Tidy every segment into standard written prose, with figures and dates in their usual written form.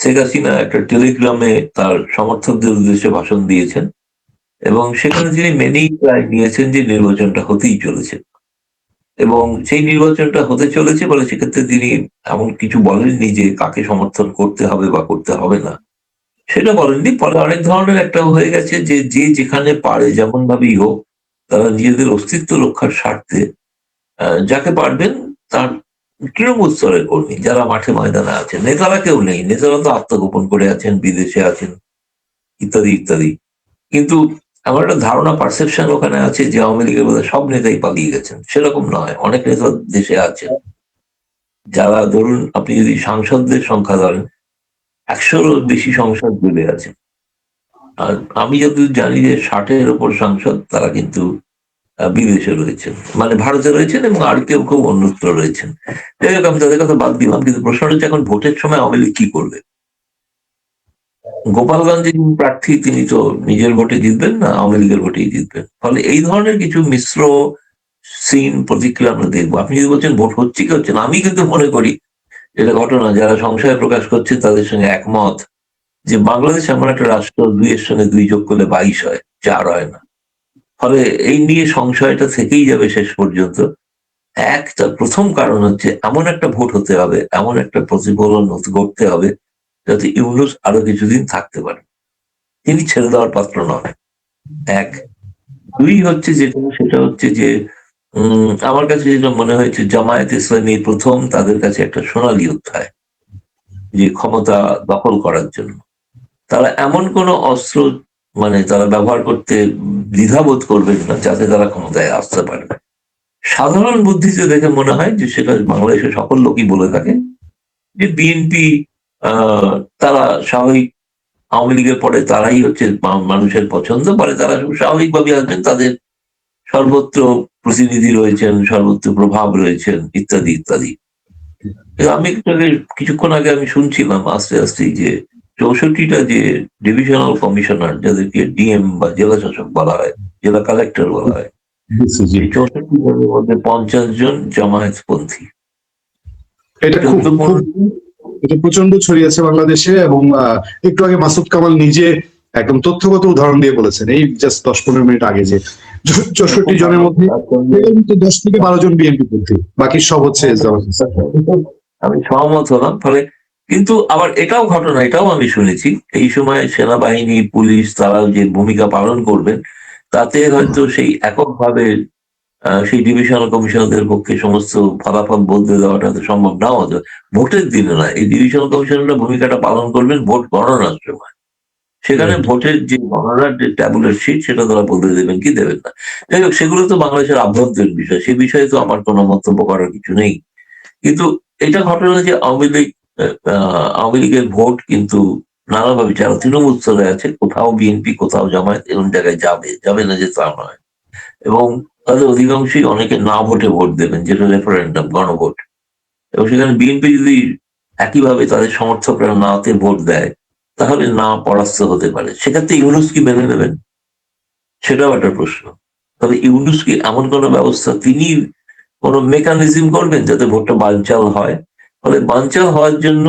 শেখ হাসিনা একটা টেলিগ্রামে তার সমর্থকদের উদ্দেশ্যে ভাষণ দিয়েছেন এবং সেখানে তিনি মেনেই প্রায় নিয়েছেন যে নির্বাচনটা হতেই চলেছে এবং সেই নির্বাচনটা হতে চলেছে বলে সেক্ষেত্রে তিনি এমন কিছু বলেননি যে কাকে সমর্থন করতে হবে বা করতে হবে না, সেটা বলেননি। ফলে অনেক ধরনের একটা হয়ে গেছে যে যে যেখানে পারে যেমন ভাবেই হোক তারা নিজেদের অস্তিত্ব রক্ষার স্বার্থে যাকে পারবেন তার তৃণমূল স্তরের কর্মী যারা মাঠে ময়দানে আছেন, নেতারা কেউ নেই, নেতারা তো আত্মগোপন করে আছেন, বিদেশে আছেন, ইত্যাদি ইত্যাদি। কিন্তু আমার একটা ধারণা, পারসেপশন ওখানে আছে যে আওয়ামী লীগের বোধহয় সব নেতাই পালিয়ে গেছেন। সেরকম নয়, অনেক নেতা দেশে আছেন যারা, ধরুন আপনি যদি সাংসদদের সংখ্যা ধরেন, 100-র বেশি সংসদ জুড়ে আছে। আর আমি যতদূর জানি যে 60-এর ওপর সাংসদ তারা কিন্তু বিদেশে রয়েছেন, মানে ভারতে রয়েছেন এবং আর কেউ কেউ অন্যত্র রয়েছেন। যাই হোক, আমি তাদের কথা বাদ দিলাম, কিন্তু প্রশ্নটা হচ্ছে এখন ভোটের সময় আওয়ামী লীগ কি করবে? গোপালগঞ্জে যিনি প্রার্থী তিনি তো নিজের ভোটে জিতবেন না, আওয়ামী লীগের ভোটেই জিতবেন। ফলে এই ধরনের কিছু মিশ্র সিন প্রতিক্রিয়া আমরা দেখবো। আপনি যদি বলছেন ভোট হচ্ছে কি হচ্ছে না, আমি কিন্তু মনে করি এটা ঘটনা, যারা সংশয় প্রকাশ করছে তাদের সঙ্গে একমত যে বাংলাদেশ এমন একটা রাষ্ট্র, 2-এর সঙ্গে 2 যোগ করলে 22 হয়, 4 হয় না। ফলে এই নিয়ে সংশয়টা থেকেই যাবে শেষ পর্যন্ত। তার প্রথম কারণ হচ্ছে এমন একটা ভোট হতে হবে, এমন একটা প্রতিফলন ঘটতে হবে যাতে ইউনূস আরো কিছুদিন থাকতে পারে, তিনি ছেড়ে দেওয়ার পাত্র নয়। 1, 2 হচ্ছে যেটা, সেটা হচ্ছে যে আমার কাছে যেটা মনে হয়েছে, জামায়াত ইসলামী প্রথম তাদের কাছে একটা সোনালী অধ্যায়, যে ক্ষমতা দখল করার জন্য তারা এমন কোন অস্ত্র মানে তারা ব্যবহার করতে দ্বিধাবোধ করবেন না যাতে তারা ক্ষমতায় আসতে পারে। সাধারণ বুদ্ধিতে দেখে মনে হয় যে সেটা বাংলাদেশের সকল লোকই বলে থাকে যে বিএনপি তারা স্বাভাবিক, আওয়ামী লীগের পরে তারাই হচ্ছে মানুষের পছন্দ, পরে তারা স্বাভাবিকভাবে আসবেন, তাদের সর্বত্র প্রতিনিধি রয়েছেন, সর্বত্র প্রভাব রয়েছেন, ইত্যাদি ইত্যাদি। আমি কিছুক্ষণ আগে আমি শুনছিলাম আস্তে আস্তে যে 64টা যে ডিভিশনাল কমিশনার, যাদেরকে ডিএম বা জেলা শাসক বলা হয়, জেলা কালেক্টর বলা হয়, এই 64 জনের মধ্যে 50 জন জামায়াতপন্থী। এটা প্রচন্ড ছড়িয়েছে বাংলাদেশে এবং একটু আগে মাসুদ কামাল নিজে একদম তথ্যগত উদাহরণ দিয়ে বলেছেন এই জাস্ট 10-15 মিনিট আগে যে 64 জনের মধ্যে 10 থেকে 12 জন বিএনপি পন্থী, বাকি সব হচ্ছে। আমি সহমত হলাম। ফলে কিন্তু আবার এটাও ঘটনা, এটাও আমি শুনেছি এই সময় সেনাবাহিনী, পুলিশ তারা যে ভূমিকা পালন করবেন তাতে হয়তো সেই এককভাবে সেই ডিভিশনাল কমিশনারদের পক্ষে সমস্ত ফলাফল বলতে দেওয়াটা তো সম্ভব নাও হতো। ভোটের দিনে না, এই ডিভিশনাল কমিশনাররা ভূমিকাটা পালন করবেন ভোট গণনার সময়। সেখানে ভোটের যে গণনার যে ট্যাবুলার শিট সেটা তারা বলতে দেবেন কি দেবেন না। যাই হোক, সেগুলো তো বাংলাদেশের আভ্যন্তরীণ বিষয়, সে বিষয়ে তো আমার কোনো মন্তব্য করার কিছু নেই। কিন্তু এটা ঘটনা যে আওয়ামী লীগের ভোট কিন্তু নানাভাবে, যারা তৃণমূল স্তরে আছে, কোথাও বিএনপি কোথাও জামায়াত, এরকম জায়গায় যাবে না যে তা নয়, এবং তাদের অধিকাংশই অনেকে না ভোটে ভোট দেবেন, যেটা রেফারেন্ডাম, গণভোট। এবং সেখানে বিএনপি যদি একইভাবে তাদের সমর্থকরা নাতে ভোট দেয় তাহলে না পরাস্ত হতে পারে। সেক্ষেত্রে ইউনূস কি মেনে নেবেন, সেটাও একটা প্রশ্ন। তবে ইউনূস কি এমন কোনো ব্যবস্থা, তিনি কোনো মেকানিজম করবেন যাতে ভোটটা বানচাল হয়? ফলে বানচাল হওয়ার জন্য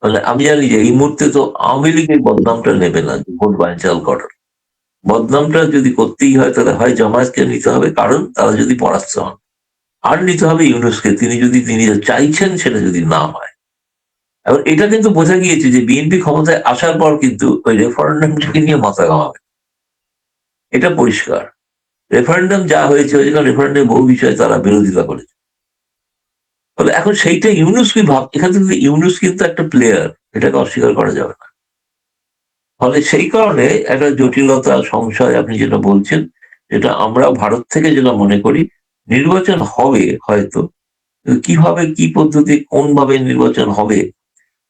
মানে আমি জানি যে এই মুহূর্তে তো আওয়ামী লীগের বদনামটা নেবে না যে ভোট বানচাল করার। বদনামটা যদি করতেই হয় তাহলে হয় জামায়াতকে নিতে হবে, কারণ তারা যদি পরাস্ত হন, আর নিতে হবে ইউনূসকে, তিনি চাইছেন সেটা যদি না হয়। এবং এটা কিন্তু বোঝা গিয়েছে যে বিএনপি ক্ষমতায় আসার পর কিন্তু ওই রেফারেন্ডামটাকে নিয়ে মাথা ঘামাবে, এটা পরিষ্কার। রেফারেন্ডাম যা হয়েছে, কারণ রেফারেন্ডামে বহু বিষয়ে তারা বিরোধিতা করেছে। ফলে এখন সেইটা ইউনূস কি এখান থেকে ইউনূস কিন্তু একটা প্লেয়ার, এটাকে অস্বীকার করা যাবে না। ফলে সেই কারণে একটা জটিলতা, সংশয়, আপনি যেটা বলছেন, যেটা আমরা ভারত থেকে যেটা মনে করি, নির্বাচন হবে হয়তো, কিভাবে, কি পদ্ধতি, কোন ভাবে নির্বাচন হবে।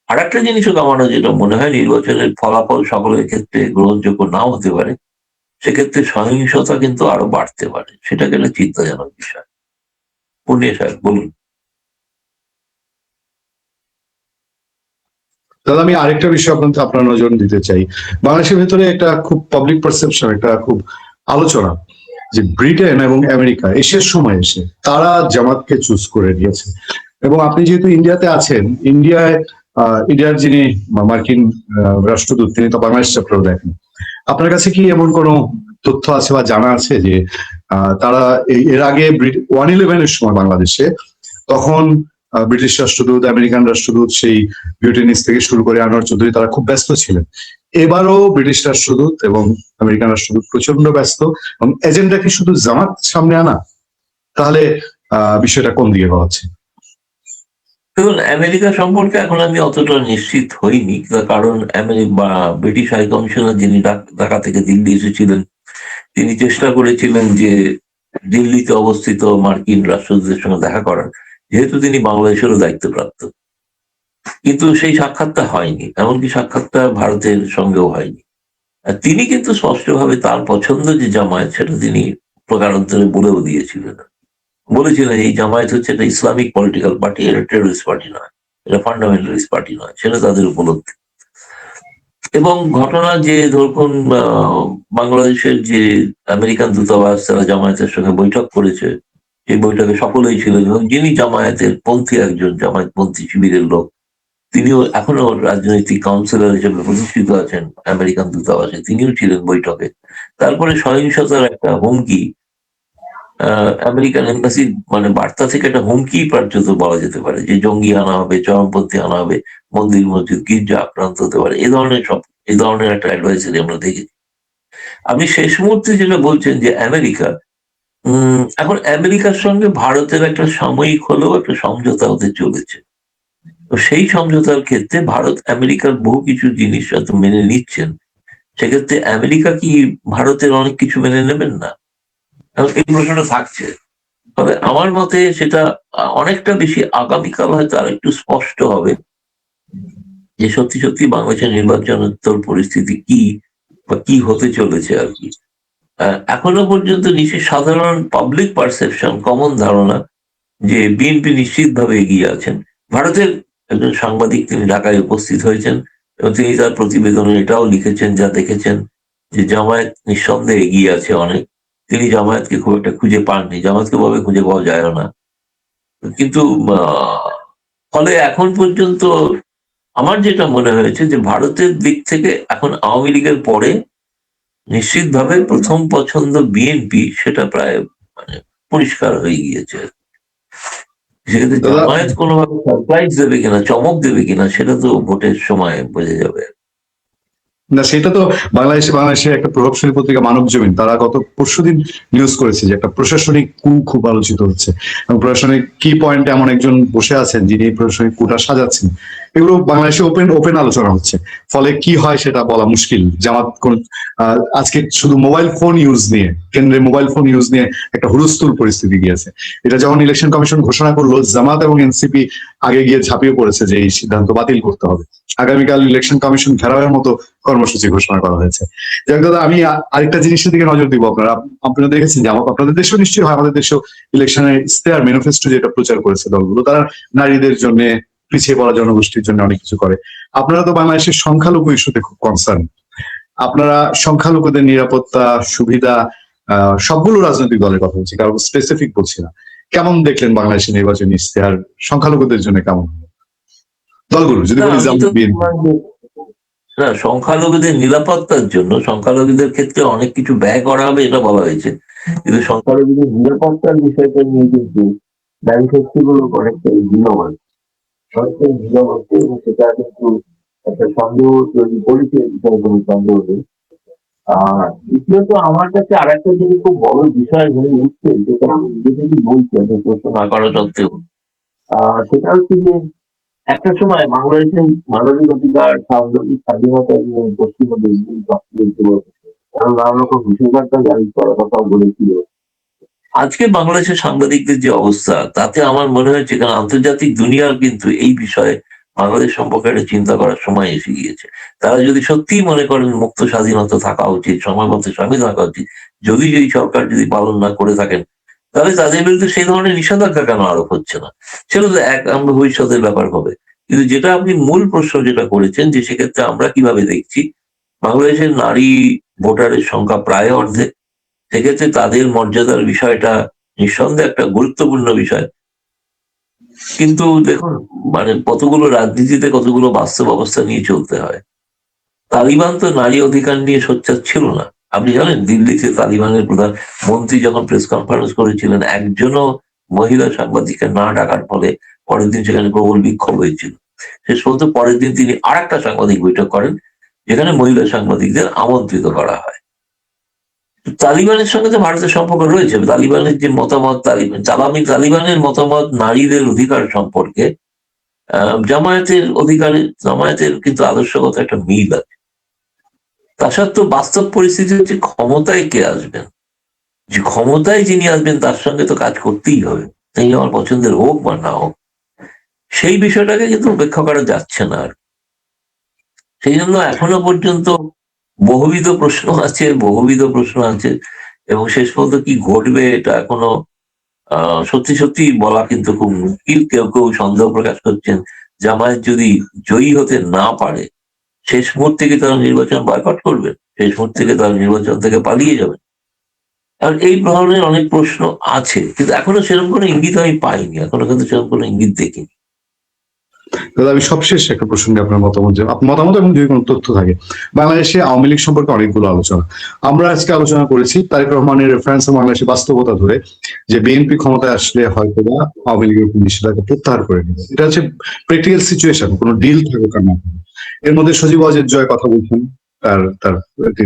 আর একটা জিনিসও আমার যেটা মনে হয়, নির্বাচনের ফলাফল সকলের ক্ষেত্রে গ্রহণযোগ্য নাও হতে পারে, সেক্ষেত্রে সহিংসতা কিন্তু আরো বাড়তে পারে, সেটাকে একটা চিন্তাজনক বিষয়। পূর্ণিয়া সাহেব বলুন। দাদা, আমি আরেকটা বিষয় আপনার নজর দিতে চাই। বাংলাদেশের ভেতরে একটা খুব পাবলিক পারসেপশন, একটা খুব আলোচনা যে ব্রিটেন এবং আমেরিকা এসের সময় এসে তারা জামাতকে চুজ করে নিয়েছে। এবং আপনি যেহেতু ইন্ডিয়াতে আছেন, ইন্ডিয়ায় ইন্ডিয়ার যিনি মার্কিন রাষ্ট্রদূত, তিনি তো বাংলাদেশ চ্যাপ্টারও দেখেন। আপনার কাছে কি এমন কোনো তথ্য আছে বা জানা আছে যে তারা এর আগে 1/11-এর সময় বাংলাদেশে, তখন ব্রিটিশ রাষ্ট্রদূত, আমেরিকান রাষ্ট্রদূত, সেই বিউটেনিস থেকে শুরু করে আনোয়ার চৌধুরী, তারা খুব ব্যস্ত ছিলেন। এবারও ব্রিটিশ রাষ্ট্রদূত এবং আমেরিকান রাষ্ট্রদূত প্রচন্ড ব্যস্ত, এবং এজেন্ডা কি শুধু জামাত সামনে আনা? তাহলে বিষয়টা কোন দিকে হচ্ছে? দেখুন, আমেরিকা সম্পর্কে এখন আমি অতটা নিশ্চিত হইনি, কারণ ব্রিটিশ হাই কমিশনার যিনি ঢাকা থেকে দিল্লি এসেছিলেন, তিনি চেষ্টা করেছিলেন যে দিল্লিতে অবস্থিত মার্কিন রাষ্ট্রদূতের সঙ্গে দেখা করার, যেহেতু তিনি বাংলাদেশেরও দায়িত্বপ্রাপ্ত। কিন্তু সেই সাক্ষাৎটা হয়নি, এমনকি সাক্ষাৎটা ভারতের সঙ্গেও হয়নি। আর তিনি কিন্তু স্পষ্টভাবে তার পছন্দ যে জামায়াত, সেটা তিনি প্রকারান্তরে বলেও দিয়েছিলেন। বলেছিলেন এই জামায়াত হচ্ছে একটা ইসলামিক পলিটিক্যাল পার্টি, এটা টেররিস্ট পার্টি নয়, এটা ফান্ডামেন্টালিস্ট পার্টি নয়, সেটা তাদের উপলব্ধি। এবং ঘটনা যে ধরুন বাংলাদেশের যে আমেরিকান দূতাবাস, তারা জামায়াতের সঙ্গে বৈঠক করেছে, এই বৈঠকে সকলেই ছিলেন, এবং যিনি জামায়াতের পন্থী, একজন জামায়াতপন্থী শিবিরের লোক, তিনিও এখনো রাজনৈতিক কাউন্সিলর হিসেবে প্রতিষ্ঠিত আছেন আমেরিকান দূতাবাসে, তিনিও ছিলেন বৈঠকে। তারপরে সহিংসতার একটা হুমকি, আমেরিকান এম্বাসি বার্তা থেকে একটা হুমকি কার্যত বলা যেতে পারে, যে জঙ্গি আনা হবে, চরমপন্থী আনা হবে, মন্দির মসজিদ গির্জা আক্রান্ত হতে পারে, এই ধরনের একটা অ্যাডভাইসারি আমরা দেখেছি। আপনি শেষ মুহূর্তে যেটা বলছেন যে আমেরিকা, এখন আমেরিকার সঙ্গে ভারতের একটা সাময়িক হলেও একটা সমঝোতা হতে চলেছে। তো সেই সমঝোতার ক্ষেত্রে ভারত আমেরিকার বহু কিছু জিনিস হয়তো মেনে নিচ্ছেন, সেক্ষেত্রে আমেরিকা কি ভারতের অনেক কিছু মেনে নেবেন না? এই প্রশ্নটা থাকছে। তবে আমার মতে সেটা অনেকটা বেশি আগামীকাল হয়তো আর একটু স্পষ্ট হবে, যে সত্যি সত্যি বাংলাদেশের নির্বাচনোত্তর পরিস্থিতি কি বা কি হতে চলেছে আর কি। এখনো পর্যন্ত সাধারণ পাবলিক পারসেপশন, কমন ধারণা, যে বিএনপি নিশ্চিতভাবে এগিয়ে আছেন। ভারতের একজন সাংবাদিক, তিনি ঢাকায় উপস্থিত হয়েছেন এবং তিনি তার প্রতিবেদনে এটাও লিখেছেন, যা দেখেছেন, যে জামায়াত নিঃসন্দেহে এগিয়ে আছে অনেক। তিনি জামায়াতকে খুব একটা খুঁজে পাননি, জামায়াতকে ভাবে খুঁজে পাওয়া যায় না। কিন্তু ফলে এখন পর্যন্ত আমার যেটা মনে হয়েছে, যে ভারতের দিক থেকে এখন আওয়ামী লীগের পরে নিশ্চিতভাবে প্রথম পছন্দ বিএনপি, সেটা প্রায় পরিষ্কার হয়ে গিয়েছে। সেক্ষেত্রে জামায়াত কোনোভাবে সারপ্রাইজ দেবে কিনা, চমক দেবে কিনা, সেটা তো ভোটের সময় বোঝা যাবে। না, সেটা তো বাংলাদেশে একটা প্রভাবশালী পত্রিকা মানব জমিন, তারা গত পরশুদিন নিউজ করেছে যে একটা প্রশাসনিক কু খুব আলোচিত হচ্ছে, এবং প্রশাসনিক কি পয়েন্টে এমন একজন বসে আছেন যিনি এই প্রশাসনিক কুটা সাজাচ্ছেন। এগুলো বাংলাদেশে ওপেন আলোচনা হচ্ছে, ফলে কি হয় সেটা বলা মুশকিল। জামাত আজকে শুধু মোবাইল ফোন ইউজ নিয়ে, কেন্দ্রে মোবাইল ফোন ইউজ নিয়ে একটা হুলস্থুল পরিস্থিতি গিয়েছে। এটা যখন ইলেকশন কমিশন ঘোষণা করলো, জামাত এবং এনসিপি আগে গিয়ে ঝাঁপিয়ে পড়েছে যে এই সিদ্ধান্ত বাতিল করতে হবে। আগামীকাল ইলেকশন কমিশন ঘেরাওয়ের মতো কর্মসূচি ঘোষণা করা হয়েছে। যাক দাদা, আমি আরেকটা জিনিসের দিকে নজর দিব। আপনারা দেখেছেন যে আপনাদের দেশেও নিশ্চয়ই হয়, আমাদের দেশেও ইলেকশনের ইশতেহার, ম্যানিফেস্টো যেটা প্রচার করেছে দলগুলো, তারা নারীদের জন্য, পিছিয়ে পড়া জনগোষ্ঠীর জন্য অনেক কিছু করে। আপনারা তো বাংলাদেশের সংখ্যালঘু ইস্যুতে খুব কনসার্ন। আপনারা সংখ্যালঘুদের নিরাপত্তা, সুবিধা, সবগুলো রাজনৈতিক দলের কথা বলছি, কারণ স্পেসিফিক বলছি না, কেমন দেখলেন বাংলাদেশের নির্বাচনী ইশতেহার সংখ্যালঘুদের জন্য? কেমন দলগুলো যদি বলি, না, সংখ্যালঘুদের নিরাপত্তার জন্য সংখ্যালঘুদের ক্ষেত্রে অনেক কিছু ব্যয় করা হবে, এটা বলা হয়েছে, কিন্তু সংখ্যালঘুদের নিরাপত্তার বিষয়টা নিয়ে কিন্তু ম্যানিফেস্টোগুলো অনেকটাই ভিন্নমান, এবং সেটা কিন্তু একটা সন্দেহ তৈরি করেছে, বিষয়ে কোনো সন্দেহ নেই। দ্বিতীয়ত আমার কাছে আর একটা জিনিস খুব বড় বিষয় হয়ে উঠছে, যেটা আমি নিজে থেকে বলছি, আমি প্রশ্ন না করা সত্ত্বেও, সেটা হচ্ছে যে একটা সময় বাংলাদেশের মানবিক অধিকার, সাংবাদিক স্বাধীনতা এবং পশ্চিমবঙ্গ কারণ নানা রকম নিষেধাজ্ঞা জারি করার কথাও বলেছিল। আজকে বাংলাদেশের সাংবাদিকদের যে অবস্থা, তাতে আমার মনে হয়েছে, কারণ আন্তর্জাতিক দুনিয়ার কিন্তু এই বিষয়ে বাংলাদেশ সম্পর্কে একটা চিন্তা করার সময় এসে গিয়েছে। তারা যদি সত্যিই মনে করেন মুক্ত স্বাধীনতা থাকা উচিত, সময় মতো স্বামী থাকা উচিত, যদি এই সরকার যদি পালন না করে থাকেন, তাহলে তাদের বিরুদ্ধে সেই ধরনের নিষেধাজ্ঞা কেন আরোপ হচ্ছে না? সেটা তো আমরা ভবিষ্যতের ব্যাপার হবে। কিন্তু যেটা আপনি মূল প্রশ্ন যেটা করেছেন, যে সেক্ষেত্রে আমরা কিভাবে দেখছি, বাংলাদেশের নারী ভোটারের সংখ্যা প্রায় অর্ধেক, সেক্ষেত্রে তাদের মর্যাদার বিষয়টা নিঃসন্দেহে একটা গুরুত্বপূর্ণ বিষয়। কিন্তু দেখুন, মানে কতগুলো রাজনীতিতে কতগুলো বাস্তব অবস্থা নিয়ে চলতে হয়। তালিবান তো নারী অধিকার নিয়ে সোচ্চার ছিল না। আপনি জানেন, দিল্লিতে তালিবানের প্রধান মন্ত্রী যখন প্রেস কনফারেন্স করেছিলেন, একজনও মহিলা সাংবাদিককে না ডাকার ফলে পরের দিন সেখানে প্রবল বিক্ষোভ হয়েছিল। শেষ পর্যন্ত পরের দিন তিনি আরেকটা সাংবাদিক বৈঠক করেন, যেখানে মহিলা সাংবাদিকদের আমন্ত্রিত করা হয়। তালিবানের সঙ্গে তো ভারতের সম্পর্ক রয়েছে। তালিবানের যে মতামত, তালিবানের মতামত নারীদের অধিকার সম্পর্কে জামায়াতের কিন্তু আদর্শগত একটা মিল আছে। তা সত্ত্বেও বাস্তব পরিস্থিতি হচ্ছে, ক্ষমতায় কে আসবেন, যে ক্ষমতায় যিনি আসবেন তার সঙ্গে তো কাজ করতেই হবে, তাই আমার পছন্দের হোক বা না হোক। সেই বিষয়টাকে কিন্তু উপেক্ষা করা যাচ্ছে না আর। সেই জন্য এখনো পর্যন্ত বহুবিধ প্রশ্ন আছে এবং শেষ পর্যন্ত কি ঘটবে এটা এখনো সত্যি সত্যি বলা কিন্তু খুব মুশকিল। কেউ কেউ সন্দেহ প্রকাশ করছেন, জামায়াত যদি জয়ী হতে না পারে, শেষ মুহূর্তে কি তারা নির্বাচন বয়কট করবে, শেষ মুহূর্তে কি তারা নির্বাচন থেকে পালিয়ে যাবে। আর এই ধরনের অনেক প্রশ্ন আছে, কিন্তু এখনো সেরকম কোনো ইঙ্গিত আমি পাইনি, এখনো কিন্তু সেরকম কোনো ইঙ্গিত দেখিনি। দাদা, আমি সবশেষ একটা প্রসঙ্গে আপনার মতামত এবং যদি কোনো তথ্য থাকে। বাংলাদেশে আওয়ামী লীগ সম্পর্কে অনেকগুলো আলোচনা আমরা আজকে আলোচনা করেছি, তারেক রহমানের রেফারেন্স বাংলাদেশের বাস্তবতা ধরে, যে বিএনপি ক্ষমতায় আসলে হয়তো বা আওয়ামী লীগের উপর নিষেধাজ্ঞা প্রত্যাহার করে নেবে। এটা হচ্ছে প্র্যাকটিক্যাল সিচুয়েশন, কোনো ডিল থাকুক আর না থাকুক। এর মধ্যে সজীব ওয়াজেদ জয় কথা বলছেন, তার তার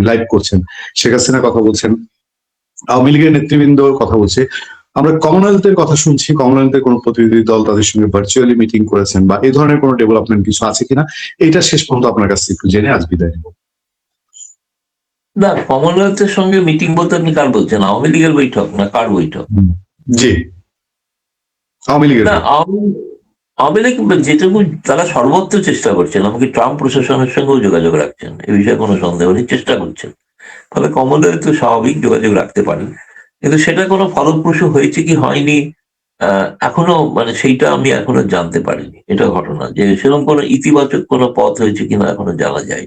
লাইভ করছেন, শেখ হাসিনা কথা বলছেন, আওয়ামী লীগের নেতৃবৃন্দ কথা বলছে। আমরা কমনওয়েলথের কথা শুনছি, কমনওয়েলথের কোনো প্রতিনিধি দল তাদের সঙ্গে ভার্চুয়ালি মিটিং করেছেন, বা এই ধরনের কোনো ডেভেলপমেন্ট কিছু আছে কিনা, এটা শেষ পর্যন্ত আপনার কাছ থেকে একটু জেনে আজ বিদায় নেব। না, কমনওয়েলথের সঙ্গে মিটিং বলতে আপনি কার বলছেন? আওয়ামী লীগের বৈঠক না কার বৈঠক? জি, আওয়ামী লীগের। না, আওয়ামী লীগ যেটুকু তারা সর্বত্র চেষ্টা করছেন, এমনকি ট্রাম্প প্রশাসনের সঙ্গেও যোগাযোগ রাখছেন, এ বিষয়ে কোনো সন্দেহ নেই, চেষ্টা করছেন। ফলে কমনওয়েলথ তো স্বাভাবিক যোগাযোগ রাখতে পারেন, কিন্তু সেটা কোনো ফলপ্রসূ হয়েছে কি হয়নি এখনো মানে সেইটা আমি এখনো জানতে পারিনি। এটা ঘটনা যে সেরকম কোনো ইতিবাচক কোনো পথ হয়েছে কিনা এখনো জানা যায়।